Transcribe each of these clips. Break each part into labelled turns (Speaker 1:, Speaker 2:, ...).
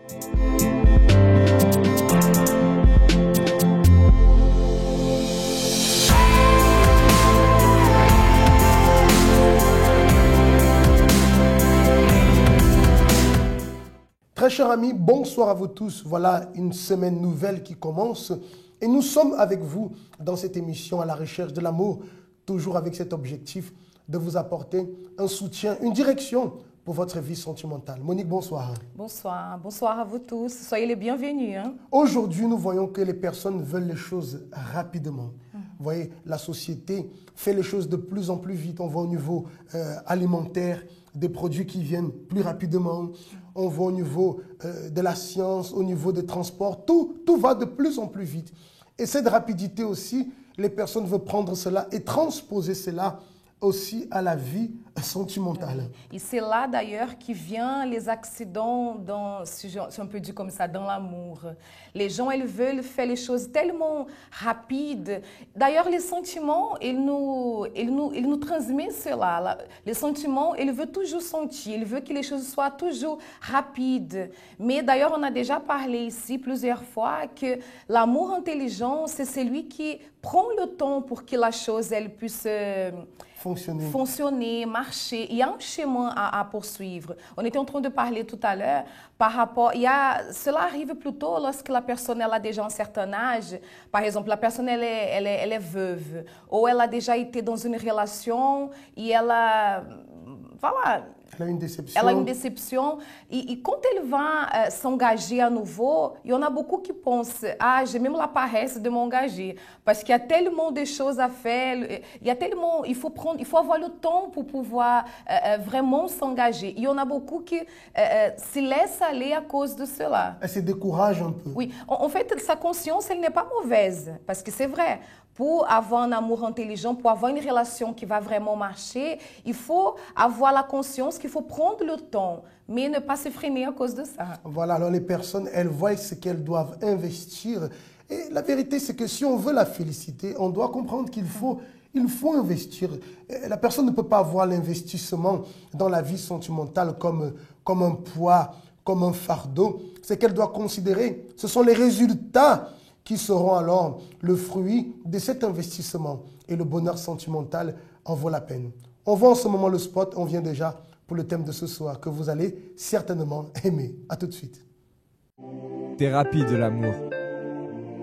Speaker 1: Très chers amis, bonsoir à vous tous. Voilà une semaine nouvelle qui commence et nous sommes avec vous dans cette émission à la recherche de l'amour, toujours avec cet objectif de vous apporter un soutien, une direction pour votre vie sentimentale. Monique, bonsoir.
Speaker 2: Bonsoir, bonsoir à vous tous. Soyez les bienvenus.
Speaker 1: Aujourd'hui, nous voyons que les personnes veulent les choses rapidement. Vous voyez, la société fait les choses de plus en plus vite. On voit au niveau alimentaire des produits qui viennent plus rapidement. On voit au niveau de la science, au niveau des transports. Tout va de plus en plus vite. Et cette rapidité aussi, les personnes veulent prendre cela et transposer cela aussi à la vie sentimentale.
Speaker 2: Et c'est là d'ailleurs qui vient les accidents, si on peut dire comme ça, dans l'amour. Les gens, ils veulent faire les choses tellement rapides. D'ailleurs, les sentiments, ils nous transmettent cela. Les sentiments, ils veulent toujours sentir, ils veulent que les choses soient toujours rapides. Mais d'ailleurs, on a déjà parlé ici plusieurs fois que l'amour intelligent, c'est celui qui prend le temps pour que la chose, elle puisse fonctionner, marcher. Il y a un chemin à poursuivre. On était en train de parler tout à l'heure par rapport... Cela arrive plutôt lorsque la personne elle a déjà un certain âge. Par exemple, la personne elle est veuve ou elle a déjà été dans une relation et ela... Voilà.
Speaker 1: Elle a une déception.
Speaker 2: Ela a une déception. Et quand elle va s'engager à nouveau, il y en a beaucoup qui pensent « Ah, j'ai même la paresse de m'engager. » Parce qu'il y a tellement de choses à faire. Il y a tellement... Il faut avoir le temps pour pouvoir vraiment s'engager. Il y en a beaucoup qui se laissent aller à cause de cela.
Speaker 1: Elle se décourage un peu.
Speaker 2: Oui. En fait, sa conscience, elle n'est pas mauvaise. Parce que c'est vrai. Pour avoir un amour intelligent, pour avoir une relation qui va vraiment marcher, il faut avoir la conscience qu'il faut prendre le temps, mais ne pas se freiner à cause de ça.
Speaker 1: Voilà, alors les personnes, elles voient ce qu'elles doivent investir. Et la vérité, c'est que si on veut la féliciter, on doit comprendre qu'il faut investir. La personne ne peut pas voir l'investissement dans la vie sentimentale comme un poids, comme un fardeau. C'est qu'elle doit considérer, ce sont les résultats qui seront alors le fruit de cet investissement. Et le bonheur sentimental en vaut la peine. On voit en ce moment le spot, on vient déjà pour le thème de ce soir, que vous allez certainement aimer. À tout de suite.
Speaker 3: Thérapie de l'amour.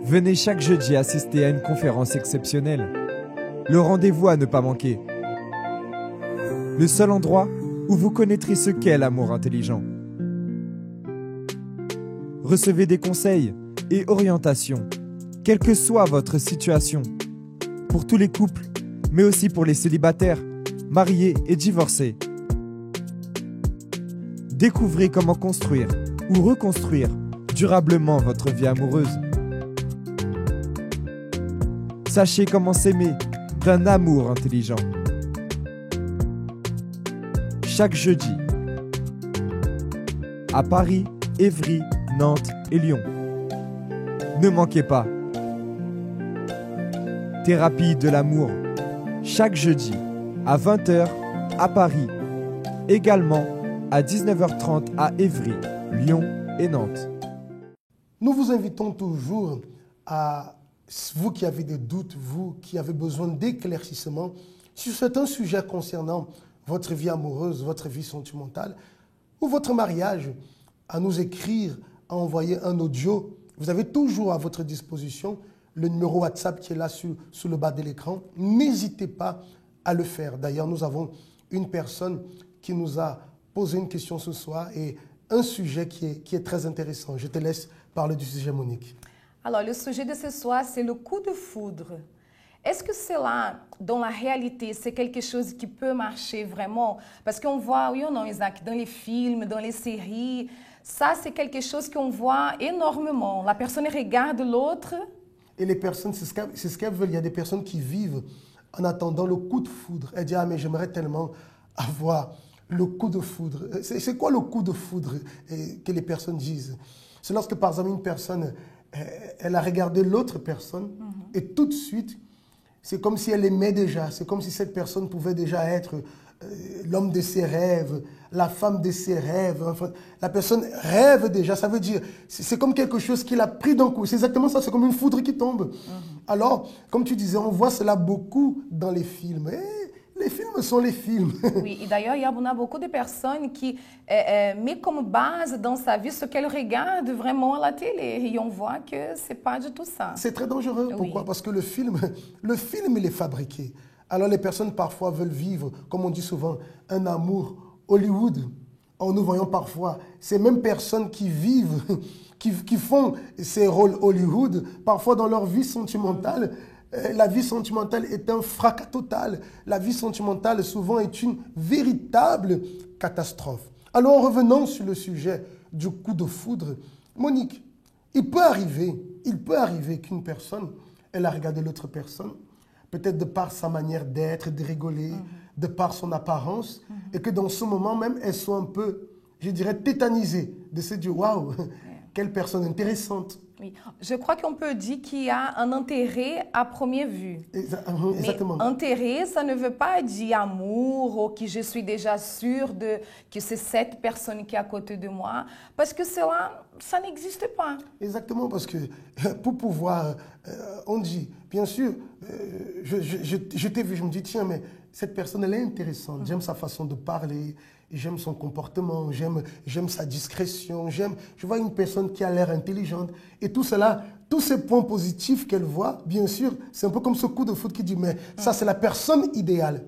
Speaker 3: Venez chaque jeudi assister à une conférence exceptionnelle. Le rendez-vous à ne pas manquer. Le seul endroit où vous connaîtrez ce qu'est l'amour intelligent. Recevez des conseils et orientation, quelle que soit votre situation, pour tous les couples, mais aussi pour les célibataires, mariés et divorcés. Découvrez comment construire ou reconstruire durablement votre vie amoureuse. Sachez comment s'aimer d'un amour intelligent. Chaque jeudi, à Paris, Évry, Nantes et Lyon. Ne manquez pas. Thérapie de l'amour, chaque jeudi à 20 h à Paris, également à 19 h 30 à Évry, Lyon et Nantes.
Speaker 1: Nous vous invitons toujours à, vous qui avez des doutes, vous qui avez besoin d'éclaircissement sur certains sujets concernant votre vie amoureuse, votre vie sentimentale ou votre mariage, à nous écrire, à envoyer un audio. Vous avez toujours à votre disposition le numéro WhatsApp qui est là sous le bas de l'écran. N'hésitez pas à le faire. D'ailleurs, nous avons une personne qui nous a posé une question ce soir et un sujet qui est très intéressant. Je te laisse parler du sujet, Monique.
Speaker 2: Alors, le sujet de ce soir, c'est le coup de foudre. Est-ce que cela, dans la réalité, c'est quelque chose qui peut marcher vraiment? Parce qu'on voit, oui ou non, Isaac, dans les films, dans les séries, ça, c'est quelque chose qu'on voit énormément. La personne regarde l'autre.
Speaker 1: Et les personnes, c'est ce qu'elles veulent. Il y a des personnes qui vivent en attendant le coup de foudre. Elles disent, ah, mais j'aimerais tellement avoir le coup de foudre. C'est quoi le coup de foudre que les personnes disent? C'est lorsque, par exemple, une personne, elle a regardé l'autre personne et tout de suite, c'est comme si elle aimait déjà, c'est comme si cette personne pouvait déjà être l'homme de ses rêves, la femme de ses rêves. Enfin, la personne rêve déjà, ça veut dire, c'est comme quelque chose qu'il a pris d'un coup. C'est exactement ça, c'est comme une foudre qui tombe. Alors, comme tu disais, on voit cela beaucoup dans les films. Et les films sont les films.
Speaker 2: Oui, et d'ailleurs, il y a beaucoup de personnes qui mettent comme base dans sa vie ce qu'elles regardent vraiment à la télé. Et on voit que ce n'est pas du tout ça.
Speaker 1: C'est très dangereux. Pourquoi?
Speaker 2: Oui.
Speaker 1: Parce que le film, il est fabriqué. Alors les personnes parfois veulent vivre, comme on dit souvent, un amour Hollywood. Or, nous voyons parfois ces mêmes personnes qui vivent, qui font ces rôles Hollywood, parfois dans leur vie sentimentale. La vie sentimentale est un fracas total. La vie sentimentale, souvent, est une véritable catastrophe. Alors, revenons sur le sujet du coup de foudre. Monique, il peut arriver qu'une personne, elle a regardé l'autre personne, peut-être de par sa manière d'être, de rigoler, de par son apparence, et que dans ce moment même, elle soit un peu, je dirais, tétanisée, de se dire, waouh, quelle personne intéressante.
Speaker 2: Oui. Je crois qu'on peut dire qu'il y a un intérêt à première vue.
Speaker 1: Exactement.
Speaker 2: Mais intérêt, ça ne veut pas dire amour ou que je suis déjà sûre que c'est cette personne qui est à côté de moi. Parce que cela, ça n'existe pas.
Speaker 1: Exactement, parce que pour pouvoir, on dit, bien sûr, je t'ai vu, je me dis, tiens, mais cette personne, elle est intéressante. J'aime sa façon de parler, j'aime son comportement, j'aime sa discrétion, je vois une personne qui a l'air intelligente. Et tout cela, tous ces points positifs qu'elle voit, bien sûr, c'est un peu comme ce coup de foot qui dit, mais ça, c'est la personne idéale.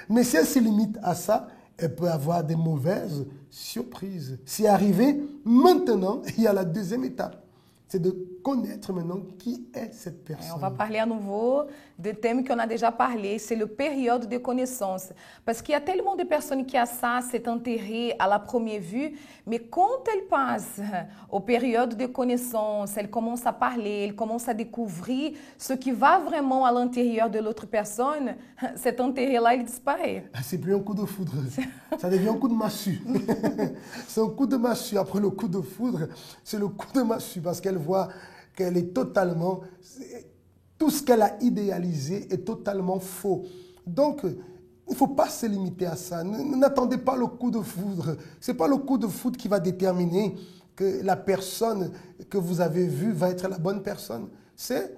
Speaker 1: Mais si elle se limite à ça, elle peut avoir des mauvaises surprises. C'est arrivé, maintenant, il y a la deuxième étape. C'est de connaître maintenant qui est cette personne.
Speaker 2: On va parler à nouveau de thème qu'on a déjà parlé, c'est le période de connaissance. Parce qu'il y a tellement de personnes qui ont ça, cet intérêt à la première vue, mais quand elles passent aux périodes de connaissance, elles commencent à parler, elles commencent à découvrir ce qui va vraiment à l'intérieur de l'autre personne, cet intérêt-là, il disparaît.
Speaker 1: C'est plus un coup de foudre, ça devient un coup de massue. C'est un coup de massue. Après le coup de foudre, c'est le coup de massue parce qu'elle voit qu'elle est totalement, tout ce qu'elle a idéalisé est totalement faux. Donc, il ne faut pas se limiter à ça. N'attendez pas le coup de foudre. Ce n'est pas le coup de foudre qui va déterminer que la personne que vous avez vue va être la bonne personne. C'est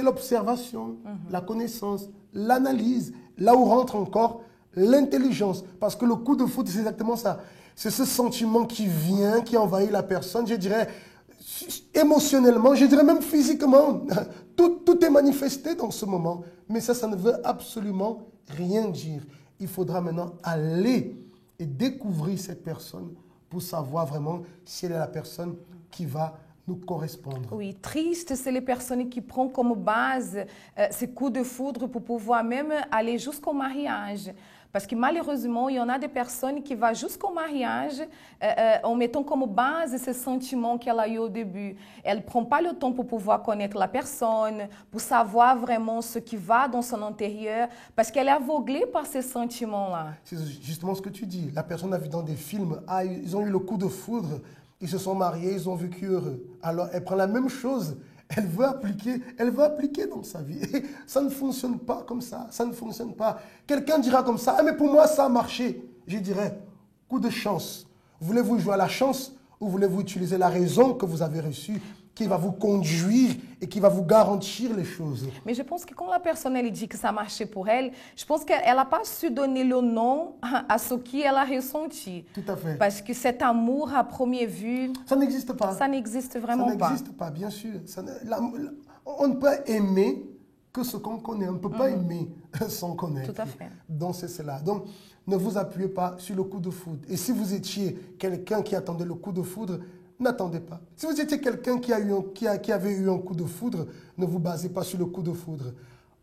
Speaker 1: l'observation, la connaissance, l'analyse. Là où rentre encore l'intelligence. Parce que le coup de foudre, c'est exactement ça. C'est ce sentiment qui vient, qui envahit la personne, je dirais, émotionnellement, je dirais même physiquement. Tout est manifesté dans ce moment. Mais ça ne veut absolument rien dire. Il faudra maintenant aller et découvrir cette personne pour savoir vraiment si elle est la personne qui va nous correspondre.
Speaker 2: Oui, triste, c'est les personnes qui prennent comme base ces coups de foudre pour pouvoir même aller jusqu'au mariage. Parce que malheureusement, il y en a des personnes qui vont jusqu'au mariage en mettant comme base ces sentiments qu'elle a eu au début. Elle ne prend pas le temps pour pouvoir connaître la personne, pour savoir vraiment ce qui va dans son intérieur, parce qu'elle est aveuglée par ces sentiments-là.
Speaker 1: C'est justement ce que tu dis. La personne a vu dans des films, ils ont eu le coup de foudre, ils se sont mariés, ils ont vécu heureux. Alors elle prend la même chose. Elle veut appliquer dans sa vie. Et ça ne fonctionne pas comme ça. Ça ne fonctionne pas. Quelqu'un dira comme ça, ah, mais pour moi, ça a marché. Je dirais, coup de chance. Voulez-vous jouer à la chance ou voulez-vous utiliser la raison que vous avez reçue qui va vous conduire et qui va vous garantir les choses?
Speaker 2: Mais je pense que quand la personne elle dit que ça a marché pour elle, je pense qu'elle n'a pas su donner le nom à ce qu'elle a ressenti.
Speaker 1: Tout à fait.
Speaker 2: Parce que cet amour à première vue...
Speaker 1: Ça n'existe pas.
Speaker 2: Ça n'existe vraiment pas.
Speaker 1: Ça n'existe pas, bien sûr. On ne peut aimer que ce qu'on connaît. On ne peut pas aimer sans connaître.
Speaker 2: Tout à fait.
Speaker 1: Donc c'est cela. Donc ne vous appuyez pas sur le coup de foudre. Et si vous étiez quelqu'un qui attendait le coup de foudre, n'attendez pas. Si vous étiez quelqu'un qui avait eu un coup de foudre, ne vous basez pas sur le coup de foudre.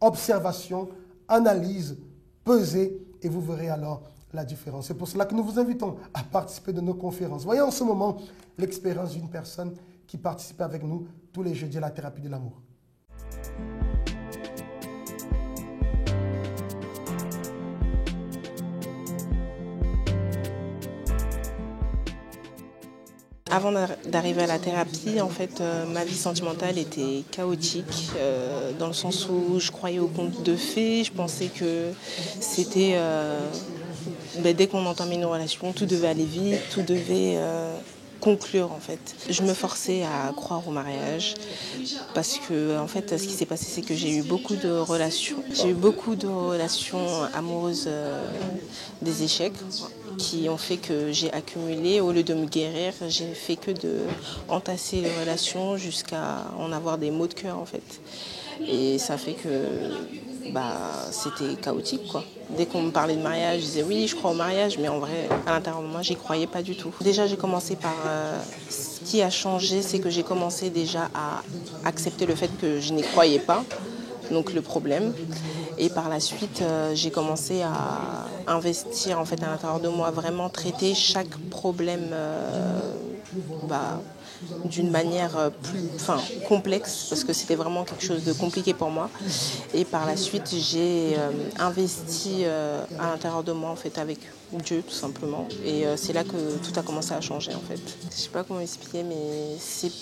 Speaker 1: Observation, analyse, pesez et vous verrez alors la différence. C'est pour cela que nous vous invitons à participer de nos conférences. Voyez en ce moment l'expérience d'une personne qui participe avec nous tous les jeudis à la thérapie de l'amour.
Speaker 4: Avant d'arriver à la thérapie, en fait, ma vie sentimentale était chaotique, dans le sens où je croyais aux contes de fées. Je pensais que c'était... dès qu'on entamait une relation, tout devait aller vite, tout devait conclure en fait. Je me forçais à croire au mariage parce que en fait, ce qui s'est passé, c'est que j'ai eu beaucoup de relations. J'ai eu beaucoup de relations amoureuses, des échecs qui ont fait que j'ai accumulé. Au lieu de me guérir, j'ai fait que de entasser les relations jusqu'à en avoir des maux de cœur en fait. Et ça fait que c'était chaotique quoi. Dès qu'on me parlait de mariage, je disais oui, je crois au mariage, mais en vrai, à l'intérieur de moi, j'y croyais pas du tout. Déjà, j'ai commencé par... ce qui a changé, c'est que j'ai commencé déjà à accepter le fait que je n'y croyais pas, donc le problème. Et par la suite, j'ai commencé à investir en fait à l'intérieur de moi, vraiment traiter chaque problème d'une manière complexe, parce que c'était vraiment quelque chose de compliqué pour moi. Et par la suite, j'ai investi à l'intérieur de moi en fait avec Dieu tout simplement. Et c'est là que tout a commencé à changer en fait. Je sais pas comment expliquer, mais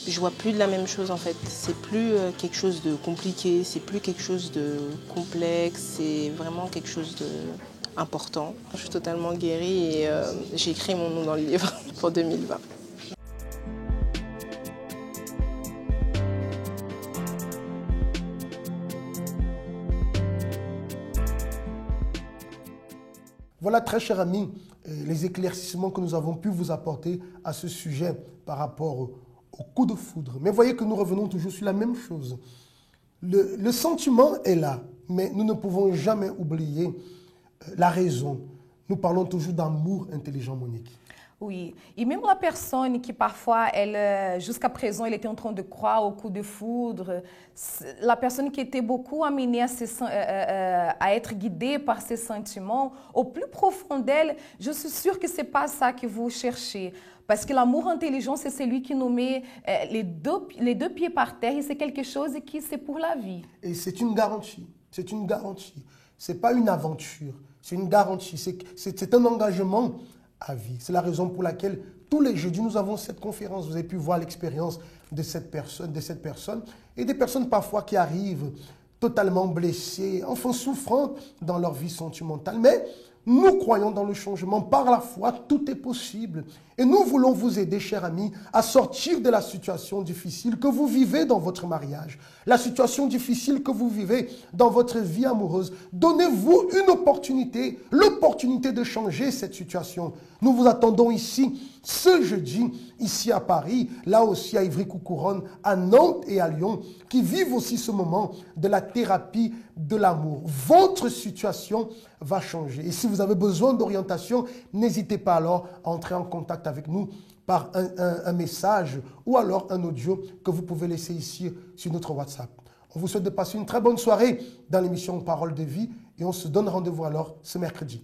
Speaker 4: je vois plus de la même chose en fait. C'est plus quelque chose de compliqué, c'est plus quelque chose de complexe, c'est vraiment quelque chose de important. Je suis totalement guérie et j'ai écrit mon nom dans le livre pour 2020.
Speaker 1: Voilà, très chers amis, les éclaircissements que nous avons pu vous apporter à ce sujet par rapport au coup de foudre. Mais voyez que nous revenons toujours sur la même chose. Le sentiment est là, mais nous ne pouvons jamais oublier la raison. Nous parlons toujours d'amour intelligent, Monique.
Speaker 2: Oui, et même la personne qui parfois, jusqu'à présent, elle était en train de croire au coup de foudre, la personne qui était beaucoup amenée à être guidée par ses sentiments, au plus profond d'elle, je suis sûre que ce n'est pas ça que vous cherchez. Parce que l'amour intelligent, c'est celui qui nous met les deux pieds par terre et c'est quelque chose qui c'est pour la vie.
Speaker 1: Et c'est une garantie, c'est une garantie. Ce n'est pas une aventure, c'est une garantie, c'est un engagement à vie. C'est la raison pour laquelle tous les jeudis, nous avons cette conférence. Vous avez pu voir l'expérience de cette personne et des personnes parfois qui arrivent totalement blessées, enfin souffrant dans leur vie sentimentale. Mais nous croyons dans le changement. Par la foi, tout est possible. Et nous voulons vous aider, chers amis, à sortir de la situation difficile que vous vivez dans votre mariage, la situation difficile que vous vivez dans votre vie amoureuse. Donnez-vous une opportunité, l'opportunité de changer cette situation. Nous vous attendons ici, ce jeudi, ici à Paris, là aussi à Ivry-Couronne, à Nantes et à Lyon, qui vivent aussi ce moment de la thérapie de l'amour. Votre situation va changer. Et si vous avez besoin d'orientation, n'hésitez pas alors à entrer en contact avec nous par un message ou alors un audio que vous pouvez laisser ici sur notre WhatsApp. On vous souhaite de passer une très bonne soirée dans l'émission Parole de vie et on se donne rendez-vous alors ce mercredi.